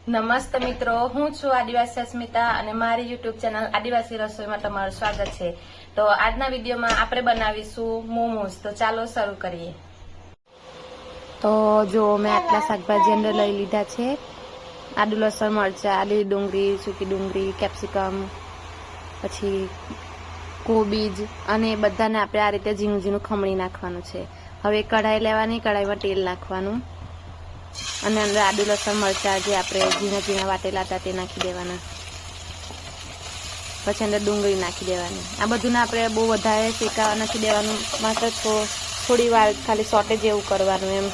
નમસ્તે મિત્રો, હું છું આદિવાસી અસ્મિતા અને મારી યુટ્યુબ ચેનલ આદિવાસી રસોઈમાં તમારું સ્વાગત છે। તો આજના વિડીયોમાં આપણે બનાવીશું મોમોઝ। તો ચાલો શરૂ કરીએ। તો જો મેં આટલા શાકભાજી અંદર લઈ લીધા છે। આદુ લસણ મરચાં, આદુ ડુંગળી, સૂકી ડુંગળી, કેપ્સિકમ, પછી કોબીજ અને બધાને આપણે આ રીતે ઝીણું ઝીણું ખમણી નાખવાનું છે। હવે કઢાઈ લેવાની, કઢાઈમાં તેલ નાખવાનું અને અંદર આદુ લસણ મરચાં જે આપણે ઝીણા ઝીણા વાટેલા હતા તે નાખી દેવાના। પછી અંદર ડુંગળી નાખી દેવાની। આ બધુંને આપણે બહુ વધારે શેકાવા નથી દેવાનું, માત્ર થોડી વાર ખાલી સોટે જેવું કરવાનું એમ।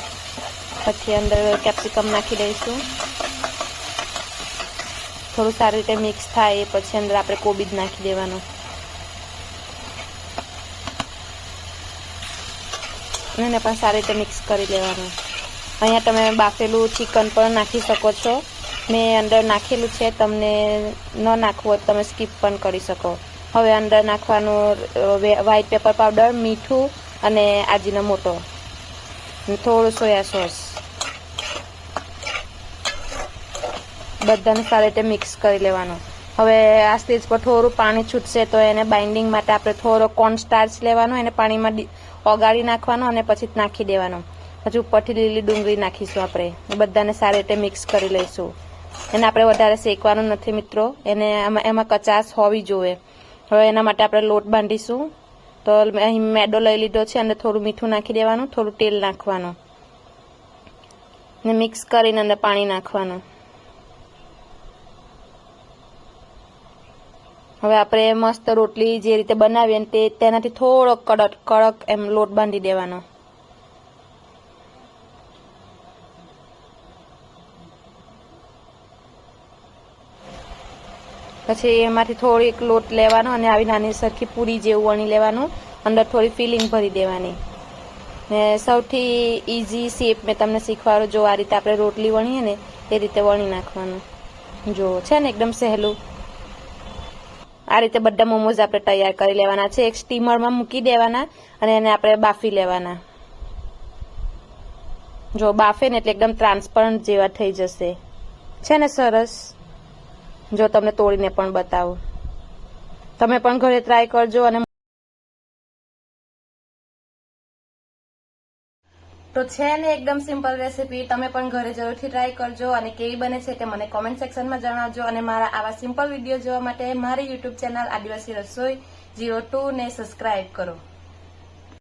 પછી અંદર કેપ્સિકમ નાખી દઈશું, થોડું સારી રીતે મિક્સ થાય પછી અંદર આપણે કોબીજ નાખી દેવાનું અને પણ સારી રીતે મિક્સ કરી લેવાનું। અહીંયા તમે બાફેલું ચિકન પણ નાખી શકો છો, મેં અંદર નાખેલું છે, તમને ન નાખવું હોય તમે સ્કીપ પણ કરી શકો। હવે અંદર નાખવાનું વ્હાઈટ પેપર પાવડર, મીઠું અને આજીનોમોટો, થોડું સોયા સોસ, બધાને સારી રીતે મિક્સ કરી લેવાનું। હવે આ સ્ટેજ પર થોડું પાણી છૂટશે તો એને બાઇન્ડિંગ માટે આપણે થોડો કોર્ન સ્ટાર્ચ લેવાનો, એને પાણીમાં ઓગાળી નાખવાનો અને પછી નાખી દેવાનો। પછી ઉપરથી લીલી ડુંગળી નાખીશું આપણે, બધાને સારી રીતે મિક્સ કરી લઈશું। એને આપણે વધારે શેકવાનું નથી મિત્રો, એને એમાં કચાશ હોવી જોઈએ। હવે એના માટે આપણે લોટ બાંધીશું। તો અહીં મેદો લઈ લીધો છે, અંદર થોડું મીઠું નાખી દેવાનું, થોડું તેલ નાખવાનું ને મિક્સ કરીને અંદર પાણી નાખવાનું। હવે આપણે મસ્ત રોટલી જે રીતે બનાવીએ ને તેનાથી થોડો કડક એમ લોટ બાંધી દેવાનો। પછી એમાંથી થોડીક લોટ લેવાનો અને આવી નાની સરખી પૂરી જેવું વણી લેવાનું, અંદર થોડી ફિલિંગ ભરી દેવાની ને સૌથી ઇઝી શેપ મેં તમને શીખવાડું, જો આ રીતે આપણે રોટલી વણીએ ને એ રીતે વણી નાખવાનું। જો છે ને એકદમ સહેલું। આ રીતે બધા મોમોઝ આપણે તૈયાર કરી લેવાના છે। એક સ્ટીમરમાં મૂકી દેવાના અને એને આપણે બાફી લેવાના। જો બાફે ને એટલે એકદમ ટ્રાન્સપરન્ટ જેવા થઈ જશે, છે ને સરસ। જો તમને તોડીને પણ બતાવું, તમે પણ ઘરે ટ્રાય કરજો। અને તો છે ને એકદમ સિમ્પલ રેસીપી, તમે પણ ઘરે જરૂરથી ટ્રાય કરજો અને કેવી બને છે તે મને કોમેન્ટ સેક્શનમાં જણાવજો। અને મારા આવા સિમ્પલ વિડીયો જોવા માટે મારી યુટ્યુબ ચેનલ આદિવાસી રસોઈ 02 ને સબસ્ક્રાઇબ કરો।